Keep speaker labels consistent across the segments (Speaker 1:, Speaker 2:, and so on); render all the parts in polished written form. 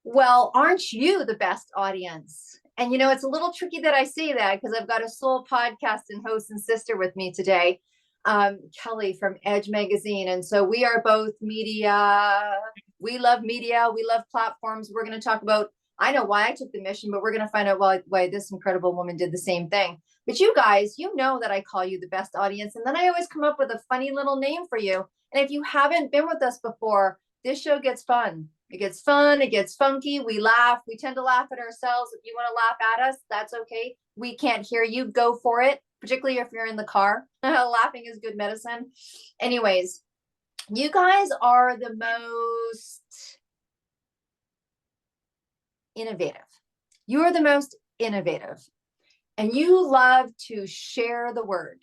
Speaker 1: Well, aren't you the best audience? And it's a little tricky that I say that because I've got a soul podcast and host and sister with me today, Kelly from Edge Magazine. And so we are both media. We love media. We love platforms. We're going to talk about, I know why I took the mission, but we're going to find out why this incredible woman did the same thing. But you guys, you know that I call you the best audience. And then I always come up with a funny little name for you. And if you haven't been with us before, this show gets fun. It gets fun. It gets funky. We laugh. We tend to laugh at ourselves. If you want to laugh at us, that's okay. We can't hear you. Go for it, particularly if you're in the car. Laughing is good medicine. Anyways, you guys are the most innovative. You are the most innovative. And you love to share the word.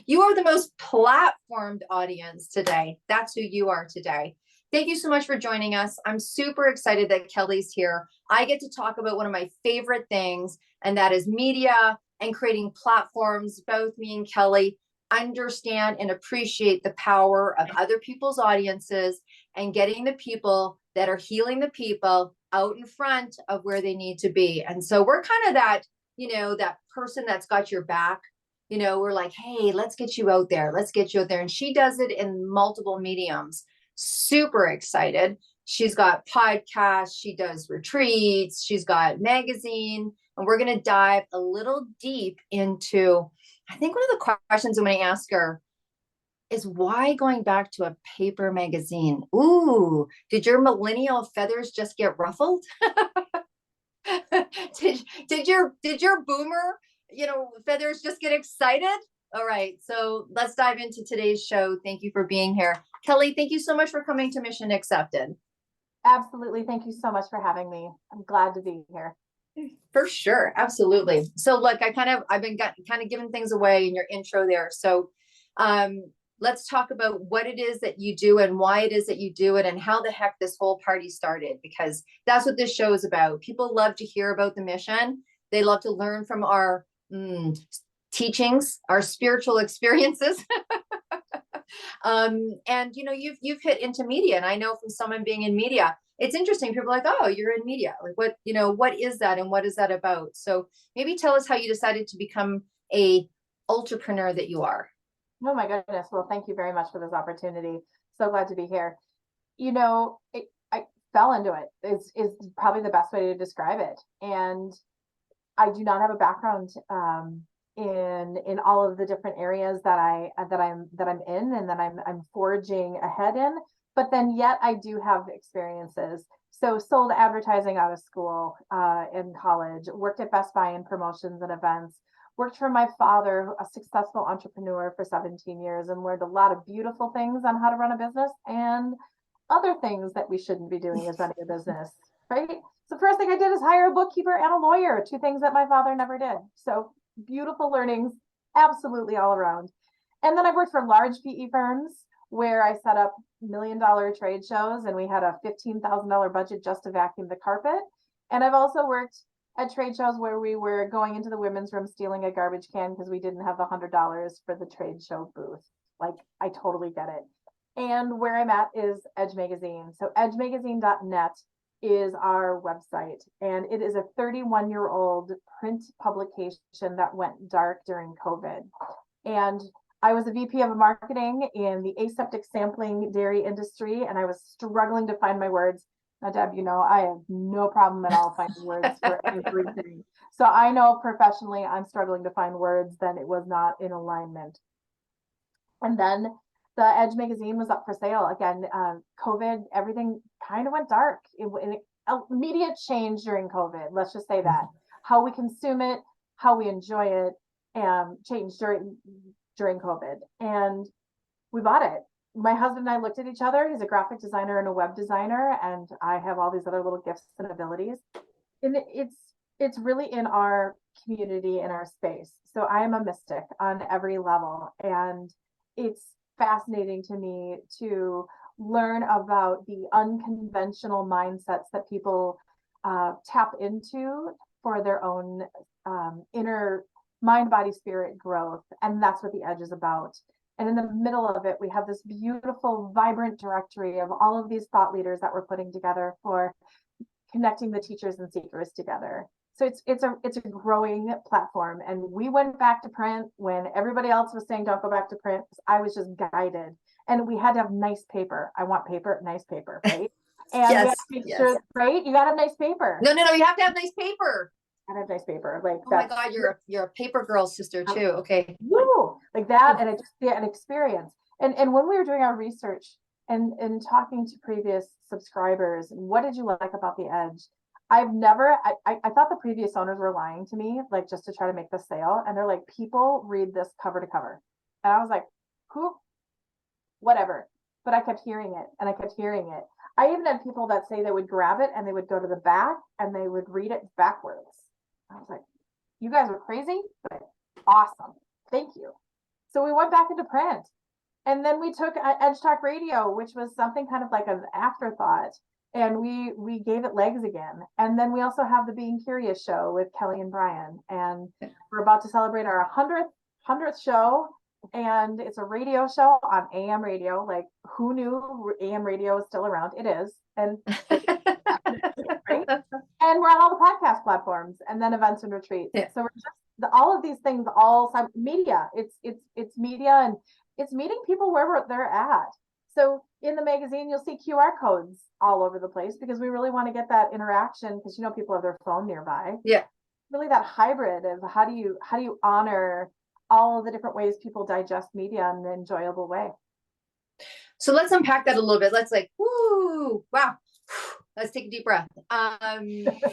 Speaker 1: You are the most platformed audience today. That's who you are today. Thank you so much for joining us. I'm super excited that Kelly's here. I get to talk about one of my favorite things, and that is media and creating platforms. Both me and Kelly understand and appreciate the power of other people's audiences and getting the people that are healing the people out in front of where they need to be. And so we're kind of that, that person that's got your back. We're like, hey, let's get you out there. Let's get you out there. And she does it in multiple mediums. Super excited. She's got podcasts, she does retreats, she's got magazine, and we're going to dive a little deep into, I think one of the questions I'm going to ask her is, why going back to a paper magazine? Ooh, did your millennial feathers just get ruffled? did your boomer, feathers just get excited? All right, so let's dive into today's show. Thank you for being here. Kelly, thank you so much for coming to Mission Accepted.
Speaker 2: Absolutely. Thank you so much for having me. I'm glad to be here.
Speaker 1: For sure. Absolutely. So look, I've been kind of giving things away in your intro there. So let's talk about what it is that you do and why it is that you do it and how the heck this whole party started, because that's what this show is about. People love to hear about the mission. They love to learn from our teachings, our spiritual experiences. And you've hit into media, and I know from someone being in media, it's interesting. People are like, oh, you're in media. Like, what is that, and what is that about? So maybe tell us how you decided to become a entrepreneur that you are.
Speaker 2: Oh my goodness. Well, thank you very much for this opportunity. So glad to be here. I fell into it is probably the best way to describe it. And I do not have a background in all of the different areas that I'm in and that I'm forging ahead in, but then yet I do have experiences. So sold advertising out of school, in college, worked at Best Buy in promotions and events, worked for my father, a successful entrepreneur, for 17 years, and learned a lot of beautiful things on how to run a business and other things that we shouldn't be doing as running a business, right? So the first thing I did is hire a bookkeeper and a lawyer, two things that my father never did. So beautiful learnings, absolutely all around. And then I worked for large PE firms where I set up $1 million trade shows, and we had a $15,000 budget just to vacuum the carpet. And I've also worked at trade shows where we were going into the women's room, stealing a garbage can because we didn't have the $100 for the trade show booth. Like, I totally get it. And where I'm at is Edge Magazine. So edgemagazine.net is our website, and it is a 31-year-old print publication that went dark during COVID. And I was a VP of marketing in the aseptic sampling dairy industry, and I was struggling to find my words. Now, Deb, I have no problem at all finding words for everything. So I know professionally I'm struggling to find words, then it was not in alignment. And then the Edge magazine was up for sale again. COVID, everything kind of went dark. Immediate change during COVID. Let's just say that how we consume it, how we enjoy it, changed during COVID, and we bought it. My husband and I looked at each other. He's a graphic designer and a web designer, and I have all these other little gifts and abilities. And it's really in our community, in our space. So I am a mystic on every level, and it's fascinating to me to learn about the unconventional mindsets that people tap into for their own inner mind, body, spirit growth. And that's what the Edge is about. And in the middle of it, we have this beautiful, vibrant directory of all of these thought leaders that we're putting together for connecting the teachers and seekers together. So it's a growing platform. And we went back to print when everybody else was saying don't go back to print. I was just guided. And we had to have nice paper. I want paper, nice paper, right? And we had
Speaker 1: Yes,
Speaker 2: to make
Speaker 1: yes.
Speaker 2: sure, right? You gotta have nice paper.
Speaker 1: No, you have to have nice paper.
Speaker 2: Gotta have nice paper. Like
Speaker 1: Oh my God, you're a paper girl sister too. Okay.
Speaker 2: woo, like that, and it just an experience. And when we were doing our research and talking to previous subscribers, what did you like about the Edge? I thought the previous owners were lying to me, like just to try to make the sale. And they're like, people read this cover to cover. And I was like, who? Whatever. But I kept hearing it and I kept hearing it. I even had people that say they would grab it and they would go to the back and they would read it backwards. I was like, you guys are crazy, but awesome. Thank you. So we went back into print. And then we took Edge Talk Radio, which was something kind of like an afterthought. And we gave it legs again. And then we also have the Being Curious show with Kelly and Brian. And we're about to celebrate our 100th show. And it's a radio show on AM radio. Like, who knew AM radio is still around? It is. And right? And we're on all the podcast platforms and then events and retreats. Yeah. So we're just all of these things, media. It's media, and it's meeting people wherever they're at. So in the magazine, you'll see QR codes all over the place because we really want to get that interaction, because people have their phone nearby.
Speaker 1: Yeah.
Speaker 2: Really that hybrid of how do you honor all of the different ways people digest media in an enjoyable way.
Speaker 1: So let's unpack that a little bit. Let's woo, wow. Let's take a deep breath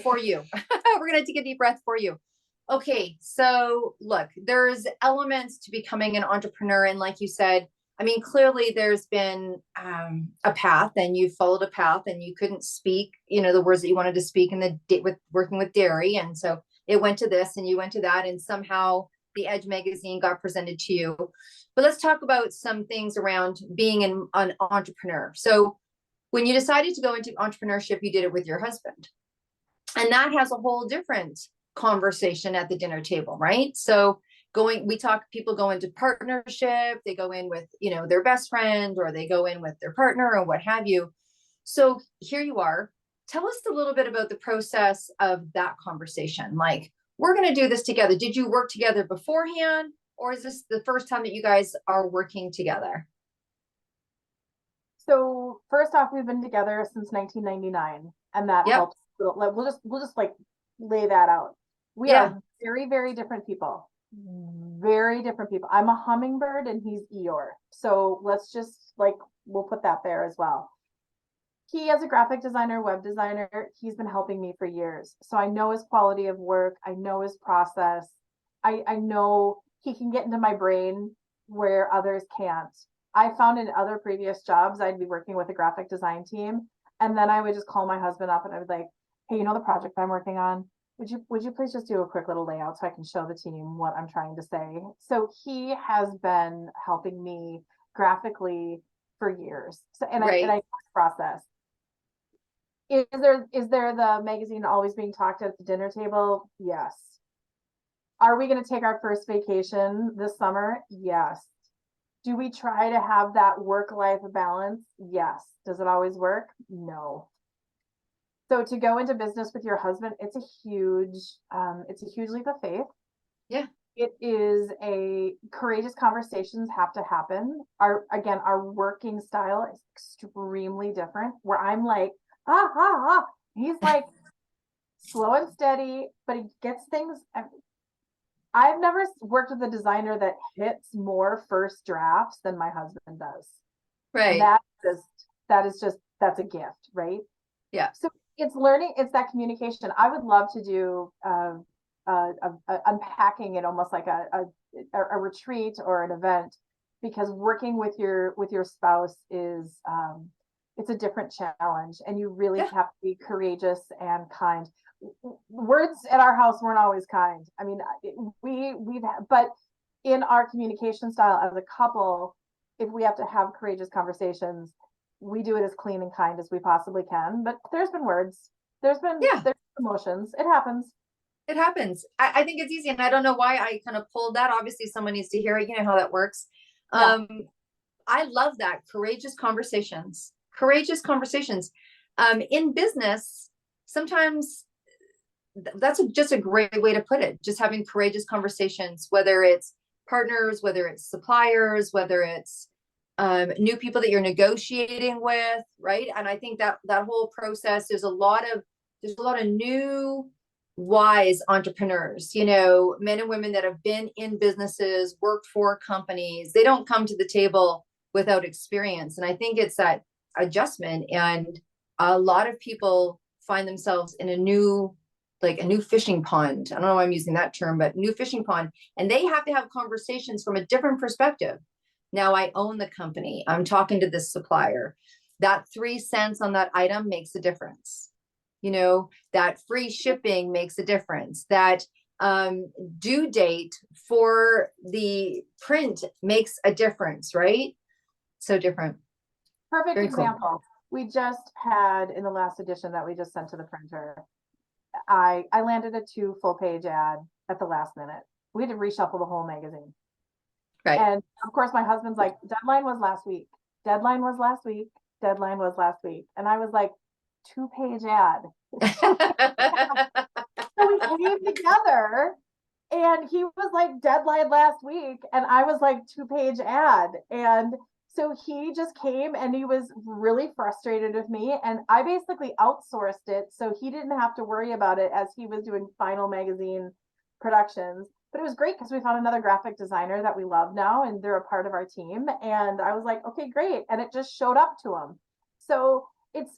Speaker 1: for you. We're going to take a deep breath for you. Okay. So look, there's elements to becoming an entrepreneur. And like you said, I mean, clearly there's been a path, and you followed a path, and you couldn't speak, the words that you wanted to speak with working with dairy. And so it went to this and you went to that, and somehow the Edge magazine got presented to you. But let's talk about some things around being an entrepreneur. So when you decided to go into entrepreneurship, you did it with your husband. And that has a whole different conversation at the dinner table, right? So people go into partnership, they go in with, their best friend, or they go in with their partner or what have you. So here you are. Tell us a little bit about the process of that conversation. Like, we're going to do this together. Did you work together beforehand, or is this the first time that you guys are working together?
Speaker 2: So first off, we've been together since 1999, and that helps. We'll just lay that out. We are very, very different people. Very different people. I'm a hummingbird and he's Eeyore. So let's just we'll put that there as well. He, as a graphic designer, web designer, he's been helping me for years. So I know his quality of work. I know his process. I know he can get into my brain where others can't. I found in other previous jobs, I'd be working with a graphic design team, and then I would just call my husband up and I would like, hey, the project I'm working on, would you please just do a quick little layout so I can show the team what I'm trying to say? So he has been helping me graphically for years. So, and I process. Is there the magazine always being talked at the dinner table? Yes. Are we going to take our first vacation this summer? Yes. Do we try to have that work-life balance? Yes. Does it always work? No. So to go into business with your husband, it's a huge leap of faith.
Speaker 1: Yeah.
Speaker 2: It is courageous conversations have to happen. Our working style is extremely different, where I'm like, he's like slow and steady, but he gets things. I've never worked with a designer that hits more first drafts than my husband does.
Speaker 1: Right.
Speaker 2: That's a gift, right?
Speaker 1: Yeah.
Speaker 2: So it's learning, it's that communication. I would love to do unpacking it almost like a retreat or an event, because working with your spouse is it's a different challenge, and you really have to be courageous and kind. Words at our house weren't always kind. I mean, but in our communication style as a couple, if we have to have courageous conversations, we do it as clean and kind as we possibly can. But there's been words, there's emotions. It happens.
Speaker 1: It happens. I think it's easy, and I don't know why I kind of pulled that. Obviously, someone needs to hear it. You know how that works.
Speaker 2: Yeah.
Speaker 1: I love that. Courageous conversations. Courageous conversations. In business, sometimes that's just a great way to put it. Just having courageous conversations, whether it's partners, whether it's suppliers, whether it's new people that you're negotiating with, right? And I think that that whole process, there's a lot of new wise entrepreneurs, you know, men and women that have been in businesses, worked for companies. They don't come to the table without experience. And I think it's that adjustment. And a lot of people find themselves in a new fishing pond. I don't know why I'm using that term, but new fishing pond. And they have to have conversations from a different perspective. Now I own the company. I'm talking to this supplier. That 3 cents on that item makes a difference. You know, that free shipping makes a difference. That due date for the print makes a difference, right? So different.
Speaker 2: Perfect
Speaker 1: Very
Speaker 2: example.
Speaker 1: cool.
Speaker 2: We just had in the last edition that we just sent to the printer. I landed a 2 full-page ad at the last minute. We had to reshuffle the whole magazine.
Speaker 1: Right.
Speaker 2: And of course, my husband's like, deadline was last week. Deadline was last week. Deadline was last week. And I was like, 2-page ad. So we came together and he was like, deadline last week. And I was like, 2-page ad. And so he just came and he was really frustrated with me. And I basically outsourced it. So he didn't have to worry about it as he was doing final magazine productions. But it was great because we found another graphic designer that we love now and they're a part of our team. And I was like, okay, great. And it just showed up to him. So it's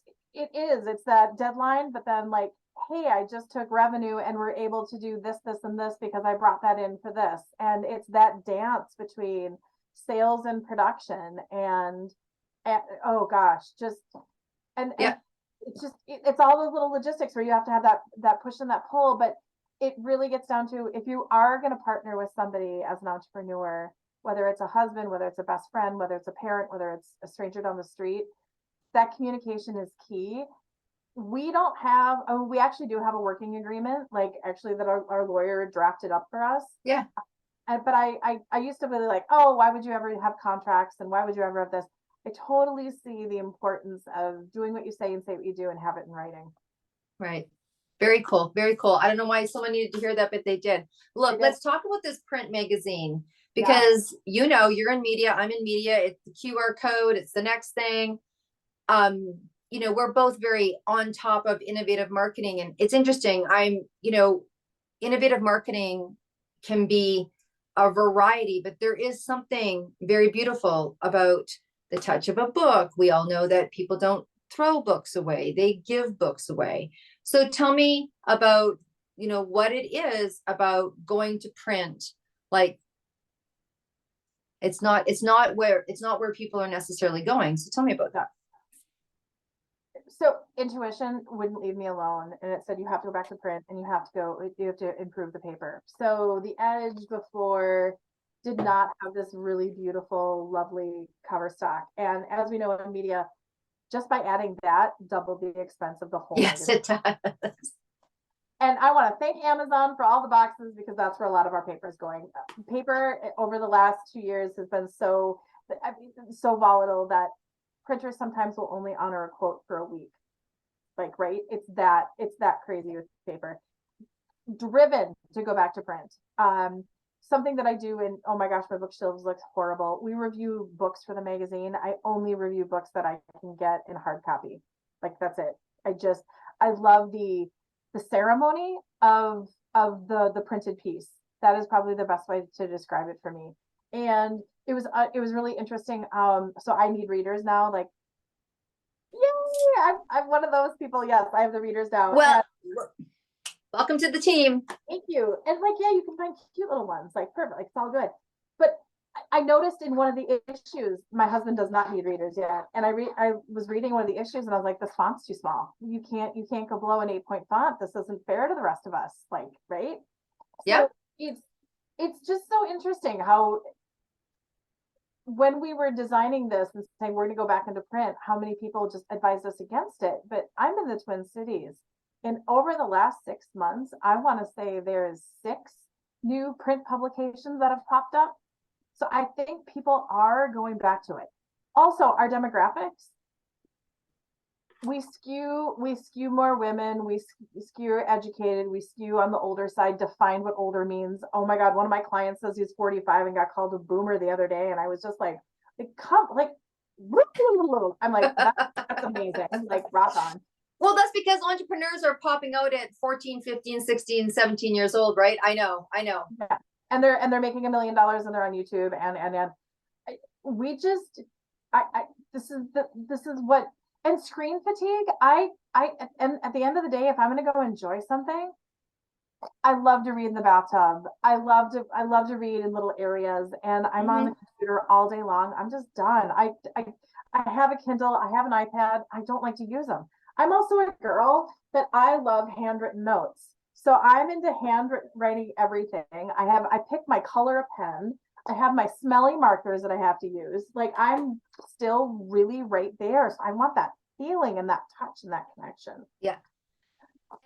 Speaker 2: that deadline, but then like, hey, I just took revenue and we're able to do this, this, and this because I brought that in for this. And it's that dance between sales and production and oh gosh, just and it's all those little logistics where you have to have that push and that pull. But it really gets down to, if you are going to partner with somebody as an entrepreneur, whether it's a husband, whether it's a best friend, whether it's a parent, whether it's a stranger down the street, that communication is key. We don't have, we actually do have a working agreement, like actually that our lawyer drafted up for us.
Speaker 1: Yeah.
Speaker 2: But I used to really like, oh, why would you ever have contracts and why would you ever have this? I totally see the importance of doing what you say and say what you do and have it in writing.
Speaker 1: Right. Very cool. Very cool. I don't know why someone needed to hear that, but they did. Look, let's talk about this print magazine because you know, you're in media, I'm in media. It's the QR code. It's the next thing. You know, we're both very on top of innovative marketing, and it's interesting. Innovative marketing can be a variety, but there is something very beautiful about the touch of a book. We all know that people don't throw books away. They give books away. So tell me about, you know, what it is about going to print. Like, it's not where people are necessarily going. So tell me about that.
Speaker 2: So intuition wouldn't leave me alone. And it said, you have to go back to print and you have to improve the paper. So the Edge before did not have this really beautiful, lovely cover stock. And as we know in media, just by adding that doubled the expense of the whole magazine.
Speaker 1: It does.
Speaker 2: And I want to thank Amazon for all the boxes because that's where a lot of our paper is going. Paper over the last 2 years has been so volatile that printers sometimes will only honor a quote for a week. Like, right? It's that crazy with paper. Driven to go back to print. Something that I do, and oh my gosh, my bookshelves look horrible. We review books for the magazine. I only review books that I can get in hard copy. Like, that's it. I love the ceremony of the printed piece. That is probably the best way to describe it for me. And it was really interesting. So I need readers now. Like, yay! I'm one of those people. Yes, I have the readers now.
Speaker 1: Well, welcome to the team.
Speaker 2: Thank you. And like, yeah, you can find cute little ones. Like, perfect. Like, it's all good. But I noticed in one of the issues, my husband does not need readers yet. And I was reading one of the issues and I was like, this font's too small. You can't go below an 8-point font. This isn't fair to the rest of us. Like, right?
Speaker 1: Yeah.
Speaker 2: So it's just so interesting how when we were designing this and saying we're going to go back into print, how many people just advised us against it. But I'm in the Twin Cities. And over the last 6 months, I want to say there's 6 new print publications that have popped up. So I think people are going back to it. Also, our demographics, we skew more women, we skew educated, we skew on the older side. Define what older means. Oh my God, one of my clients says he's 45 and got called a boomer the other day, and I was just like come like I'm like, that's amazing. Like, rock on.
Speaker 1: Well, that's because entrepreneurs are popping out at 14, 15, 16, 17 years old, right? I know.
Speaker 2: Yeah. And they're making $1 million and they're on YouTube, and we just this is what, and screen fatigue. And at the end of the day, if I'm going to go enjoy something, I love to read in the bathtub. I love to read in little areas, and I'm on the computer all day long. I'm just done. I have a Kindle, I have an iPad. I don't like to use them. I'm also a girl that I love handwritten notes. So I'm into handwriting everything. I pick my color pen. I have my smelly markers that I have to use. Like, I'm still really right there. So I want that feeling and that touch and that connection.
Speaker 1: Yeah.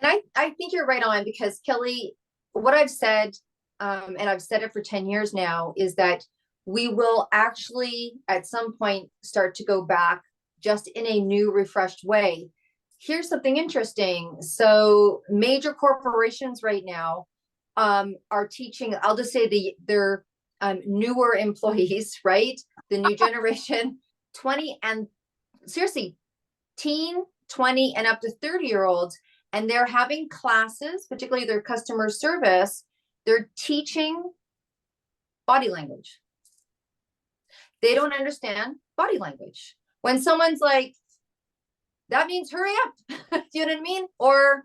Speaker 1: And I think you're right on, because Kelly, what I've said, and I've said it for 10 years now, is that we will actually at some point start to go back just in a new, refreshed way. Here's something interesting. So major corporations right now are teaching, I'll just say their newer employees, right? The new generation, 20 and seriously, teen, 20 and up to 30-year-olds. And they're having classes, particularly their customer service. They're teaching body language. They don't understand body language. When someone's like, that means hurry up. You know what I mean? Or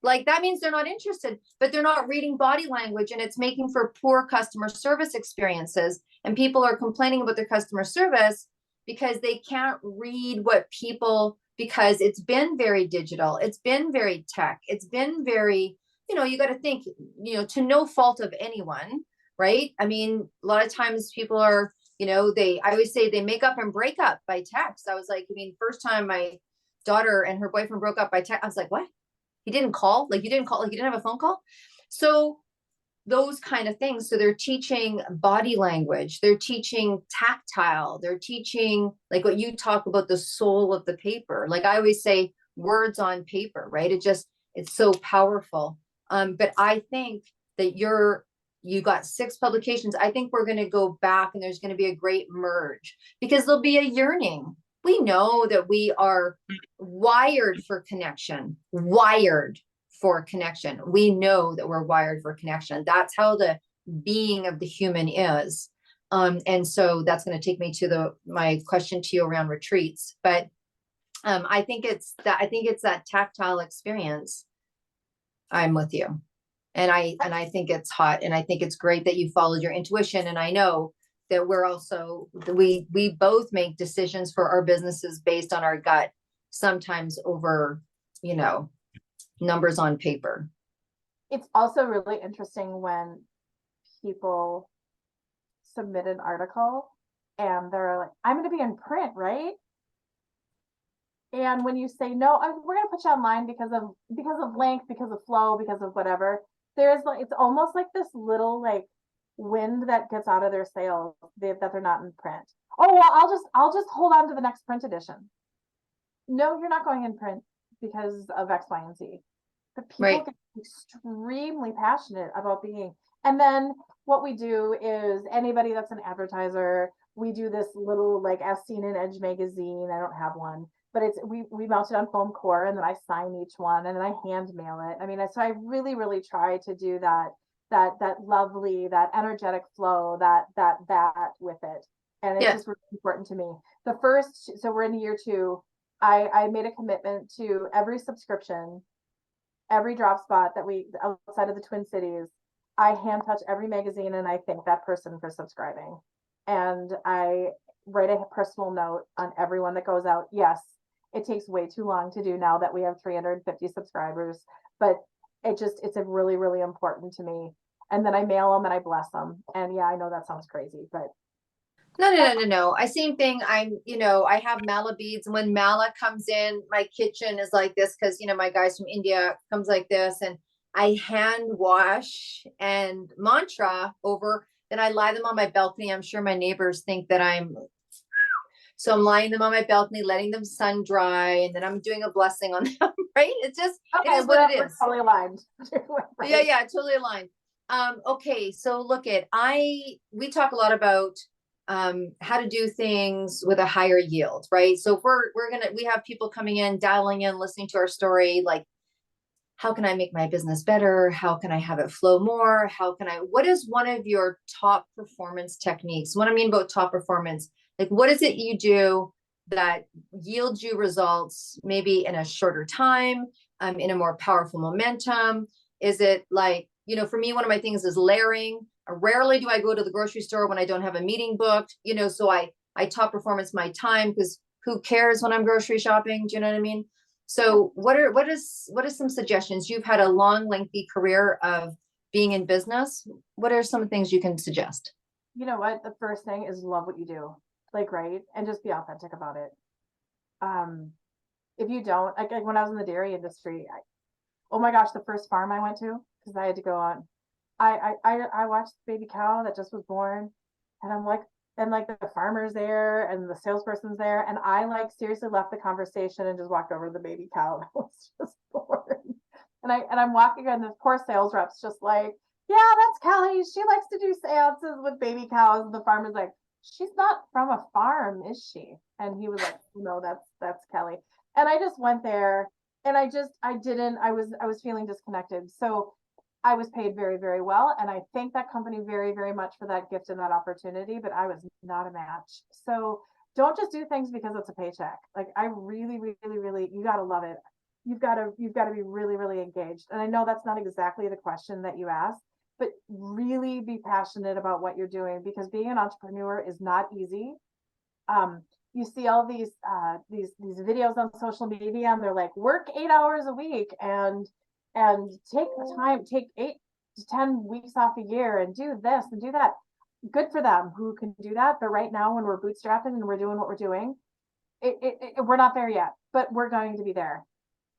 Speaker 1: like, that means they're not interested, but they're not reading body language, and it's making for poor customer service experiences. And people are complaining about their customer service because they can't read what people, because it's been very digital. It's been very tech. It's been very, you got to think, to no fault of anyone, right? I mean, a lot of times people are, I always say they make up and break up by text. I was like, first time my daughter and her boyfriend broke up by text, I was like, what? He didn't call? Like, you didn't call? Like, you didn't have a phone call? So those kind of things. So they're teaching body language. They're teaching tactile. They're teaching, like what you talk about, the soul of the paper. Like I always say, words on paper, right? It's so powerful. But I think that you got 6 publications. I think we're going to go back, and there's going to be a great merge, because there'll be a yearning. We know that we are wired for connection, We know that we're wired for connection. That's how the being of the human is. And so that's going to take me to my question to you around retreats. But I think it's that tactile experience. I'm with you. And I think it's hot, and I think it's great that you followed your intuition. And I know that we both make decisions for our businesses based on our gut, sometimes over, numbers on paper.
Speaker 2: It's also really interesting when people submit an article and they're like, I'm going to be in print, right? And when you say, no, we're going to put you online because of length, because of flow, because of whatever, there's like, it's almost like this little like wind that gets out of their sails that they're not in print. Oh, well, I'll just hold on to the next print edition. No, you're not going in print because of X, Y, and Z. But people get extremely passionate about being. And then what we do is, anybody that's an advertiser, we do this little, like, as seen in Edge magazine. I don't have one, but we mount it on foam core, and then I sign each one, and then I hand mail it. I mean, so I really, really try to do that lovely, that energetic flow, that with it. And it's just really important to me. So we're in year 2. I made a commitment to every subscription, every drop spot that we, outside of the Twin Cities, I hand touch every magazine, and I thank that person for subscribing. And I write a personal note on everyone that goes out. Yes, it takes way too long to do now that we have 350 subscribers, but it's a really, really important to me. And then I mail them and I bless them. And yeah, I know that sounds crazy, but
Speaker 1: No. Same thing. I have mala beads, and when mala comes in, my kitchen is like this, because my guys from India comes like this, and I hand wash and mantra over, then I lie them on my balcony. I'm sure my neighbors think that so I'm lying them on my balcony, letting them sun dry, and then I'm doing a blessing on them, right? It's just, it
Speaker 2: Okay,
Speaker 1: is what it
Speaker 2: we're
Speaker 1: is.
Speaker 2: totally aligned.
Speaker 1: Yeah, yeah, totally aligned. Okay, so look at, we talk a lot about how to do things with a higher yield, right? So if we have people coming in, dialing in, listening to our story, like, how can I make my business better? How can I have it flow more? What is one of your top performance techniques? What I mean about top performance, like, what is it you do that yields you results, maybe in a shorter time, in a more powerful momentum? Is it like, for me, one of my things is layering. Rarely do I go to the grocery store when I don't have a meeting booked, so I top performance my time, because who cares when I'm grocery shopping? Do you know what I mean? So what is some suggestions? You've had a long, lengthy career of being in business. What are some things you can suggest?
Speaker 2: You know what? The first thing is love what you do, like, right? And just be authentic about it. Um, if you don't, like when I was in the dairy industry, oh my gosh, the first farm I went to, because I had to go on, I watched the baby cow that just was born, and I'm like, and like the farmer's there and the salesperson's there, and I like seriously left the conversation and just walked over to the baby cow that was just born. And I'm walking, and this poor sales rep's just like, yeah, that's Kelly. She likes to do seances with baby cows. And the farmer's like, she's not from a farm, is she? And he was like, no, that's Kelly. And I just went there, and I was feeling disconnected. So I was paid very, very well. And I thank that company very, very much for that gift and that opportunity, but I was not a match. So don't just do things because it's a paycheck. Like, I really, really, really, you got to love it. You've got to be really, really engaged. And I know that's not exactly the question that you asked, but really be passionate about what you're doing, because being an entrepreneur is not easy. You see all these videos on social media, and they're like, work 8 hours a week and take 8 to 10 weeks off a year and do this and do that. Good for them who can do that. But right now, when we're bootstrapping and we're doing what we're doing, we're not there yet, but we're going to be there.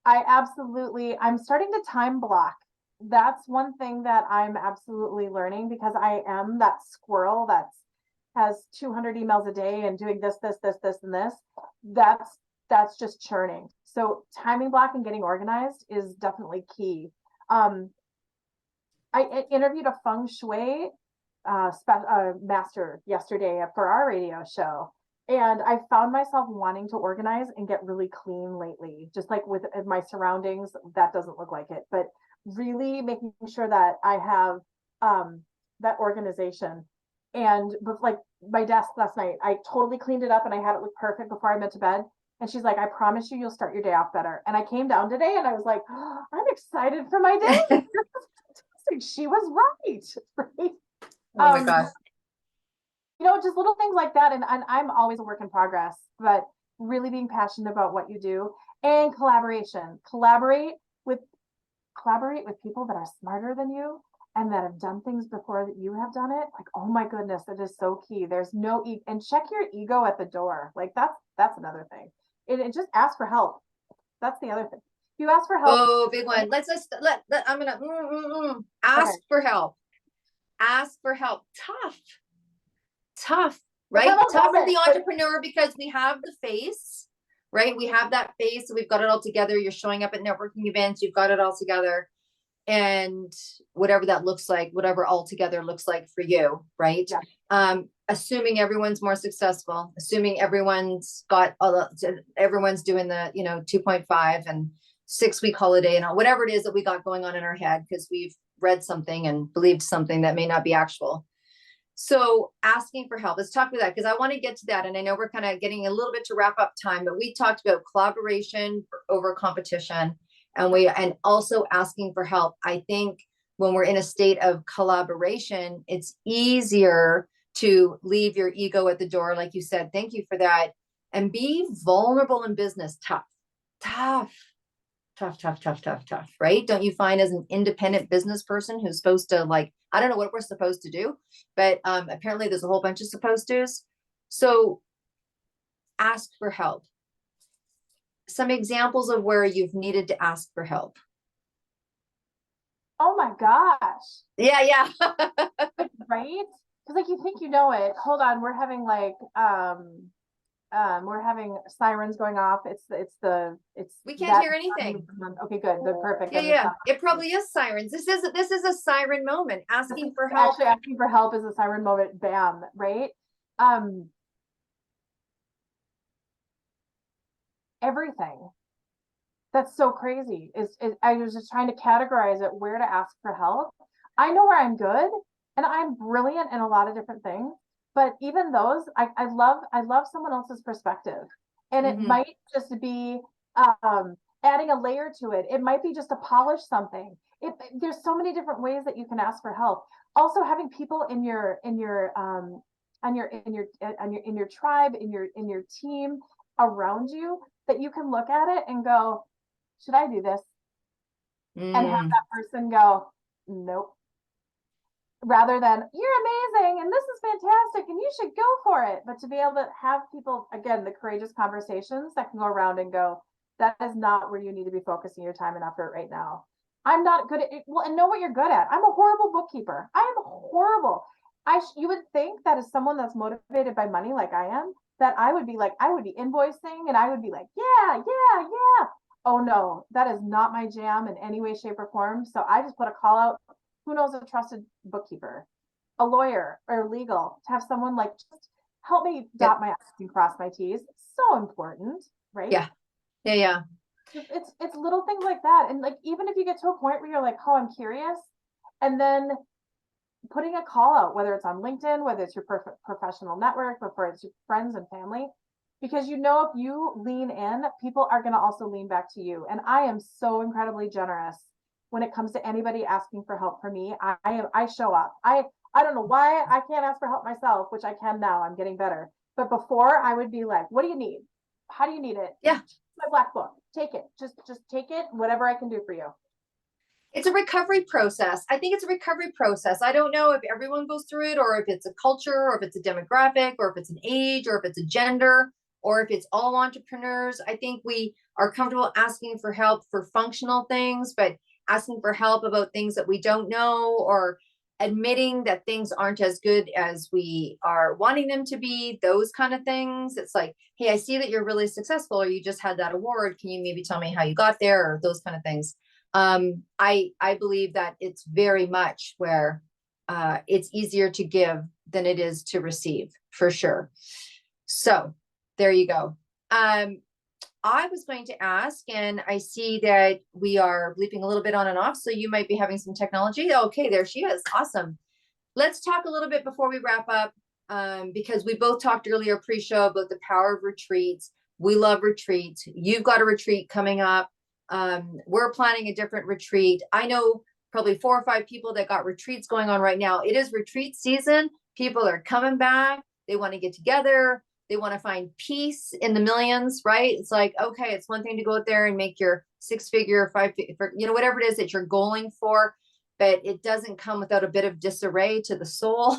Speaker 2: I'm starting to time block. That's one thing that I'm absolutely learning, because I am that squirrel that has 200 emails a day and doing this, and this. That's just churning. So timing block and getting organized is definitely key. I interviewed a feng shui master yesterday for our radio show. And I found myself wanting to organize and get really clean lately, just like with my surroundings. That doesn't look like it, but really making sure that I have that organization. And with like my desk last night, I totally cleaned it up and I had it look perfect before I went to bed. And she's like, I promise you'll start your day off better. And I came down today and I was like, oh, I'm excited for my day. She was right. Right.
Speaker 1: Oh my gosh.
Speaker 2: Just little things like that. And I'm always a work in progress, but really being passionate about what you do, and collaboration. Collaborate with people that are smarter than you and that have done things before that you have done it. Like, oh my goodness, it is so key. There's no and check your ego at the door. Like, that's another thing. And just ask for help. That's the other thing. If you ask for help.
Speaker 1: Oh, big one. I'm gonna ask
Speaker 2: Okay.
Speaker 1: for help. Ask for help. Tough, right? Tough for the entrepreneur, because we have the face, right? We have that face. We've got it all together. You're showing up at networking events. You've got it all together. And whatever that looks like, whatever all together looks like for you, right?
Speaker 2: Yeah.
Speaker 1: Assuming everyone's more successful, assuming everyone's doing the, 2.5 and 6-week holiday and whatever it is that we got going on in our head, because we've read something and believed something that may not be actual. So asking for help, let's talk about that, because I want to get to that. And I know we're kind of getting a little bit to wrap up time, but we talked about collaboration over competition, and also asking for help. I think when we're in a state of collaboration, it's easier to leave your ego at the door. Like you said, thank you for that. And be vulnerable in business. Tough, right? Don't you find, as an independent business person who's supposed to, like, I don't know what we're supposed to do, but apparently there's a whole bunch of supposed to's. So ask for help. Some examples of where you've needed to ask for help.
Speaker 2: Oh my gosh.
Speaker 1: Yeah.
Speaker 2: Right? Because like you think you know it. Hold on, we're having like we're having sirens going off. It's
Speaker 1: We can't
Speaker 2: that
Speaker 1: hear anything.
Speaker 2: okay, good, perfect. Then
Speaker 1: Yeah. It probably is sirens. This is a siren moment, asking for help.
Speaker 2: actually asking for help is a siren moment. Bam, right? Um, everything. That's so crazy. Is I was just trying to categorize it where to ask for help. I know where I'm good and I'm brilliant in a lot of different things, but even those, I love someone else's perspective. And it
Speaker 1: Hmm.
Speaker 2: might just be adding a layer to it. It might be just to polish something. There's so many different ways that you can ask for help. Also having people in your tribe, in your team around you that you can look at it and go, should I do this? And have
Speaker 1: Mm.
Speaker 2: that person go, nope. Rather than, you're amazing and this is fantastic and you should go for it. But to be able to have people, again, the courageous conversations that can go around and go, that is not where you need to be focusing your time and effort right now. I'm not good at it. Well, and know what you're good at. I'm a horrible bookkeeper. I am horrible. You would think that as someone that's motivated by money like I am, that I would be invoicing and I would be like, yeah. Oh no, that is not my jam in any way, shape, or form. So I just put a call out. Who knows a trusted bookkeeper, a lawyer, or legal to have someone like just help me
Speaker 1: Yeah.
Speaker 2: dot my I's and cross my T's. So important, right?
Speaker 1: Yeah.
Speaker 2: It's little things like that. And like even if you get to a point where you're like, oh, I'm curious, and then putting a call out, whether it's on LinkedIn, whether it's your professional network, whether it's your friends and family, because you know if you lean in, people are going to also lean back to you. And I am so incredibly generous when it comes to anybody asking for help for me. I show up. I don't know why I can't ask for help myself, which I can now. I'm getting better. But before I would be like, what do you need? How do you need it?
Speaker 1: Yeah.
Speaker 2: My black book. Take it. Just take it. Whatever I can do for you.
Speaker 1: It's a recovery process. I think it's a recovery process. I don't know if everyone goes through it, or if it's a culture, or if it's a demographic, or if it's an age, or if it's a gender, or if it's all entrepreneurs. I think we are comfortable asking for help for functional things, but asking for help about things that we don't know, or admitting that things aren't as good as we are wanting them to be, those kind of things. It's like, hey, I see that you're really successful, or you just had that award. Can you maybe tell me how you got there, or those kind of things. I believe that it's very much where it's easier to give than it is to receive, for sure. So there you go. I was going to ask, and I see that we are bleeping a little bit on and off, so you might be having some technology. Okay, there she is. Awesome. Let's talk a little bit before we wrap up, because we both talked earlier pre-show about the power of retreats. We love retreats. You've got a retreat coming up. We're planning a different retreat. I know probably 4 or 5 people that got retreats going on right now. It is retreat season. People are coming back. They want to get together. They want to find peace in the millions, right? It's like, okay, it's one thing to go out there and make your 6-figure, 5-figure, whatever it is that you're going for, but it doesn't come without a bit of disarray to the soul.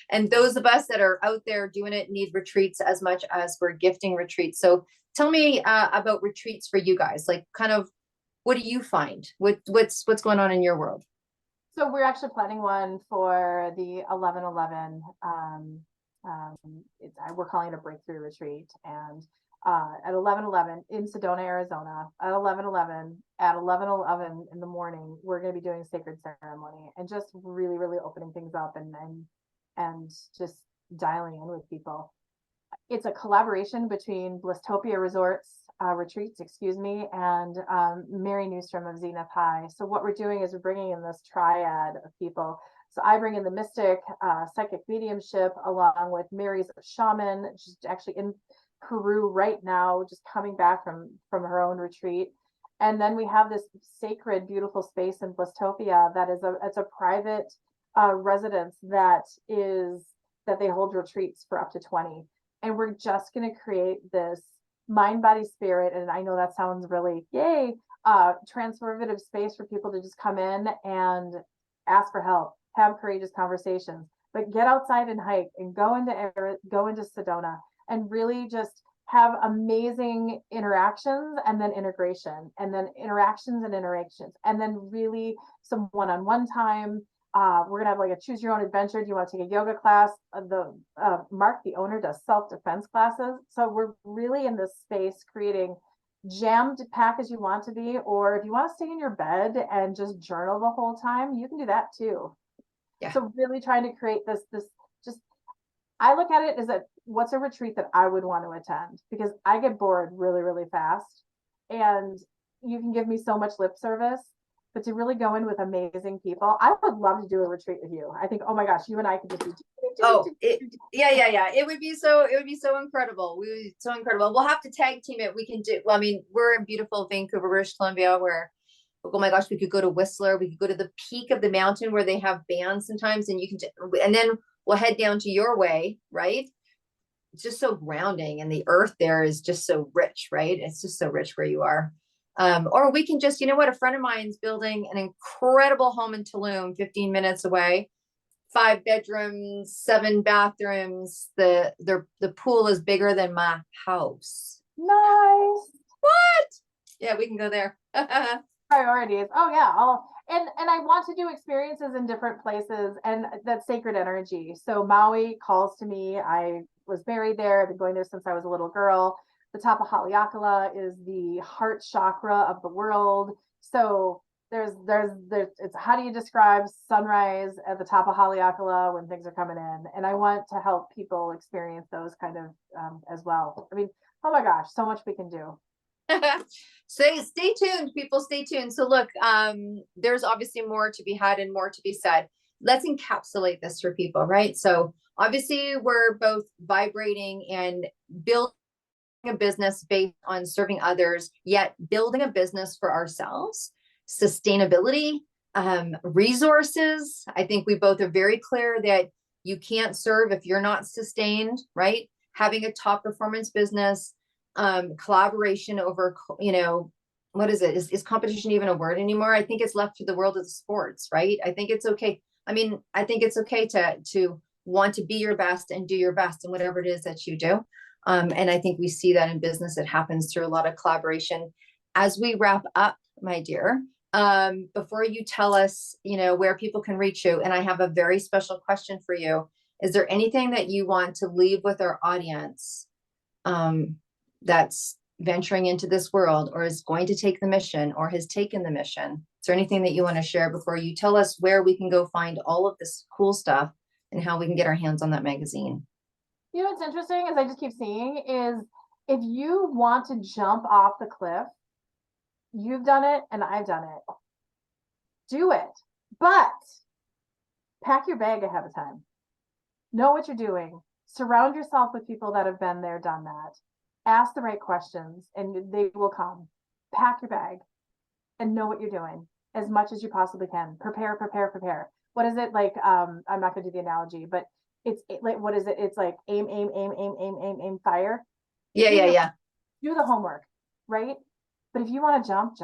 Speaker 1: And those of us that are out there doing it need retreats as much as we're gifting retreats. So tell me about retreats for you guys. Like, kind of, what do you find? What's going on in your world?
Speaker 2: So we're actually planning one for the 11/11. We're calling it a breakthrough retreat, and at 11/11 in Sedona, Arizona, at 11/11 in the morning, we're going to be doing a sacred ceremony and just really, really opening things up and just dialing in with people. It's a collaboration between Blistopia Resorts Retreats, and Mary Newstrom of Zenith High. So what we're doing is we're bringing in this triad of people. So I bring in the mystic, psychic mediumship, along with Mary's shaman. She's actually in Peru right now, just coming back from her own retreat. And then we have this sacred, beautiful space in Blistopia that is it's a private residence that they hold retreats for up to 20. And we're just going to create this mind, body, spirit. And I know that sounds really yay, transformative space for people to just come in and ask for help, have courageous conversations, but get outside and hike and go into Sedona and really just have amazing interactions and then integration and then interactions and then really some one-on-one time. We're gonna have like a choose your own adventure. Do you want to take a yoga class? Mark, the owner, does self-defense classes. So we're really in this space creating jammed pack as you want to be, or if you want to stay in your bed and just journal the whole time, you can do that too.
Speaker 1: Yeah.
Speaker 2: So really trying to create this just, I look at it as what's a retreat that I would want to attend, because I get bored really, really fast. And you can give me so much lip service, but to really go in with amazing people, I would love to do a retreat with you. I think, oh my gosh, you and I could just
Speaker 1: Yeah. It would be so incredible. We would so incredible. We'll have to tag team it. We can do, well, I mean, we're in beautiful Vancouver, British Columbia, where, oh my gosh, we could go to Whistler. We could go to the peak of the mountain where they have bands sometimes, and you can, and then we'll head down to your way, right? It's just so grounding, and the earth there is just so rich, right? It's just so rich where you are. Or we can just, you know what, a friend of mine's building an incredible home in Tulum, 15 minutes away, 5 bedrooms, 7 bathrooms. The pool is bigger than my house.
Speaker 2: Nice.
Speaker 1: What? Yeah, we can go there.
Speaker 2: Priorities. Oh yeah. And I want to do experiences in different places, and that sacred energy. So Maui calls to me. I was buried there. I've been going there since I was a little girl. The top of Haleakala is the heart chakra of the world. So there's it's, how do you describe sunrise at the top of Haleakala when things are coming in? And I want to help people experience those kind of as well. I mean, oh my gosh, so much we can do.
Speaker 1: Stay tuned, people, stay tuned. So look, there's obviously more to be had and more to be said. Let's encapsulate this for people, right? So obviously we're both vibrating and building a business based on serving others, yet building a business for ourselves, sustainability, resources. I think we both are very clear that you can't serve if you're not sustained, right? Having a top performance business, collaboration over, you know, what is it? Is competition even a word anymore? I think it's left to the world of the sports, right? I think it's okay. I mean, I think it's okay to want to be your best and do your best in whatever it is that you do. And I think we see that in business. It happens through a lot of collaboration. As we wrap up, my dear, before you tell us, you know, where people can reach you, and I have a very special question for you. Is there anything that you want to leave with our audience, that's venturing into this world, or is going to take the mission, or has taken the mission? Is there anything that you want to share before you tell us where we can go find all of this cool stuff and how we can get our hands on that magazine?
Speaker 2: You know what's interesting, as I just keep seeing, is if you want to jump off the cliff, you've done it and I've done it. Do it, but pack your bag ahead of time. Know what you're doing. Surround yourself with people that have been there, done that. Ask the right questions and they will come. Pack your bag and know what you're doing as much as you possibly can. Prepare. What is it like? I'm not going to do the analogy, but it's like, what is it? It's like aim, fire.
Speaker 1: Yeah.
Speaker 2: Do the homework, right? But if you want to jump.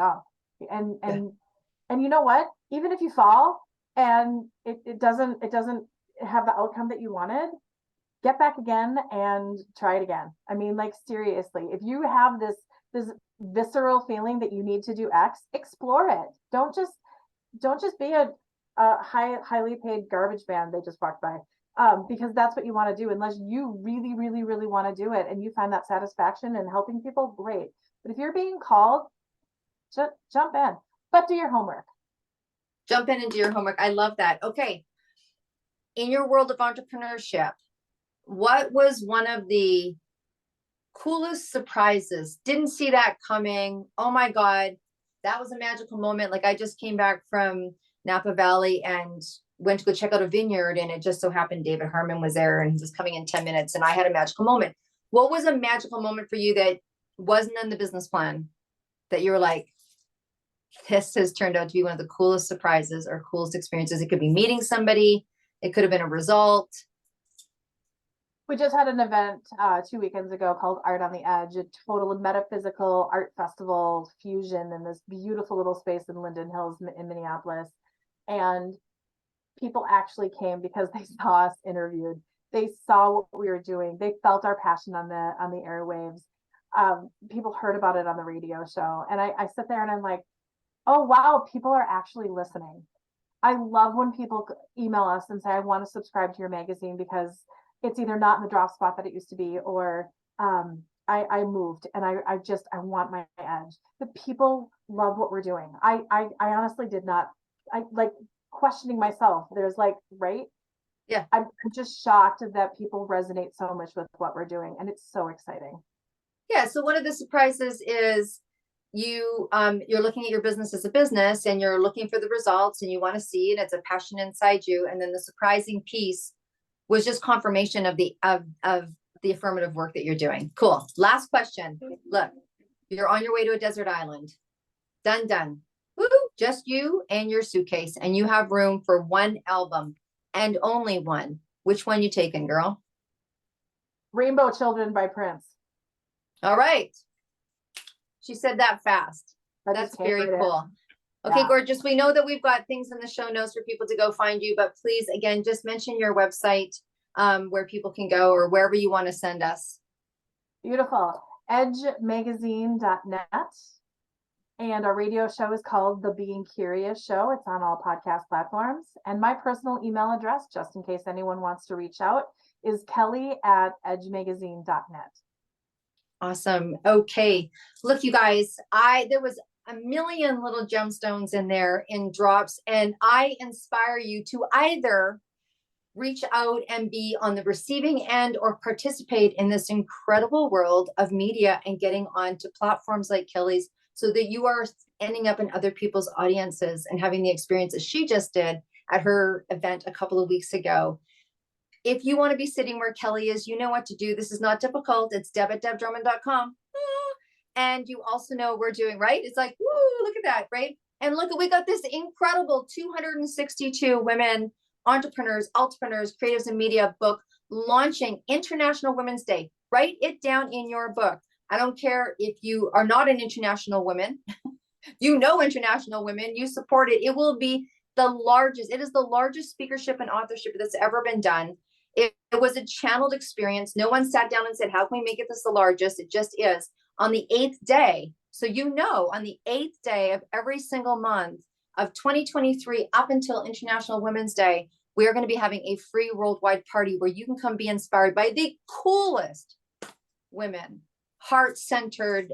Speaker 2: And you know what? Even if you fall and it doesn't have the outcome that you wanted, get back again and try it again. I mean, like, seriously, if you have this visceral feeling that you need to do X, explore it. Don't just be a highly paid garbage man they just walked by, because that's what you want to do, unless you really, really, really want to do it and you find that satisfaction in helping people. Great. But if you're being called, jump in, but do your homework.
Speaker 1: Jump in and do your homework. I love that. Okay. In your world of entrepreneurship, what was one of the coolest surprises? Didn't see that coming. Oh my God, that was a magical moment. Like, I just came back from Napa Valley and went to go check out a vineyard, and it just so happened David Harmon was there and he was coming in 10 minutes, and I had a magical moment. What was a magical moment for you that wasn't in the business plan, that you were like, this has turned out to be one of the coolest surprises or coolest experiences? It could be meeting somebody. It could have been a result.
Speaker 2: We just had an event 2 weekends ago called Art on the Edge, a total metaphysical art festival fusion in this beautiful little space in Linden Hills in Minneapolis. And people actually came because they saw us interviewed. They saw what we were doing. They felt our passion on the airwaves. people heard about it on the radio show. And I sit there and I'm like, oh, wow, people are actually listening. I love when people email us and say, I want to subscribe to your magazine because it's either not in the drop spot that it used to be, or I moved and I want my edge. The people love what we're doing. I honestly did not, I like questioning myself. There's like, right?
Speaker 1: Yeah.
Speaker 2: I'm just shocked that people resonate so much with what we're doing. And it's so exciting.
Speaker 1: Yeah. So one of the surprises is you're looking at your business as a business and you're looking for the results and you want to see it. It's a passion inside you. And then the surprising piece was just confirmation of the affirmative work that you're doing. Cool. Last question. Look, you're on your way to a desert island. Done. Woo! Just you and your suitcase, and you have room for one album and only one. Which one you taking, girl?
Speaker 2: Rainbow Children by Prince.
Speaker 1: All right. She said that fast. That's very cool. Okay, yeah. Gorgeous. We know that we've got things in the show notes for people to go find you, but please, again, just mention your website, where people can go or wherever you want to send us.
Speaker 2: Beautiful. edgemagazine.net. And our radio show is called The Being Curious Show. It's on all podcast platforms. And my personal email address, just in case anyone wants to reach out, is kelly@edgemagazine.net.
Speaker 1: Awesome. Okay. Look, you guys, there was a million little gemstones in there in drops, and I inspire you to either reach out and be on the receiving end or participate in this incredible world of media and getting onto platforms like Kelly's so that you are ending up in other people's audiences and having the experiences she just did at her event a couple of weeks ago. If you want to be sitting where Kelly is, you know what to do. This is not difficult. It's deb@debdrummond.com. And you also know we're doing, right? It's like, woo, look at that, right? And look, we got this incredible 262 women entrepreneurs, creatives, and media book launching International Women's Day. Write it down in your book. I don't care if you are not an international woman. You know international women. You support it. It will be the largest. It is the largest speakership and authorship that's ever been done. It was a channeled experience. No one sat down and said, how can we make it this the largest? It just is. On the 8th day, so on the 8th day of every single month of 2023 up until International Women's Day, we are going to be having a free worldwide party where you can come be inspired by the coolest women, heart-centered,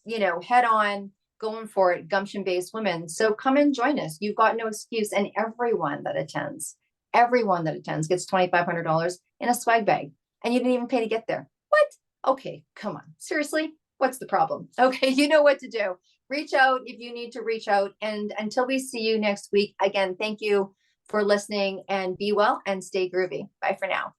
Speaker 1: head-on, going for it, gumption-based women. So come and join us. You've got no excuse. And everyone that attends gets $2,500 in a swag bag. And you didn't even pay to get there. What? Okay, come on. Seriously? What's the problem? Okay, you know what to do. Reach out if you need to reach out. And until we see you next week, again, thank you for listening, and be well and stay groovy. Bye for now.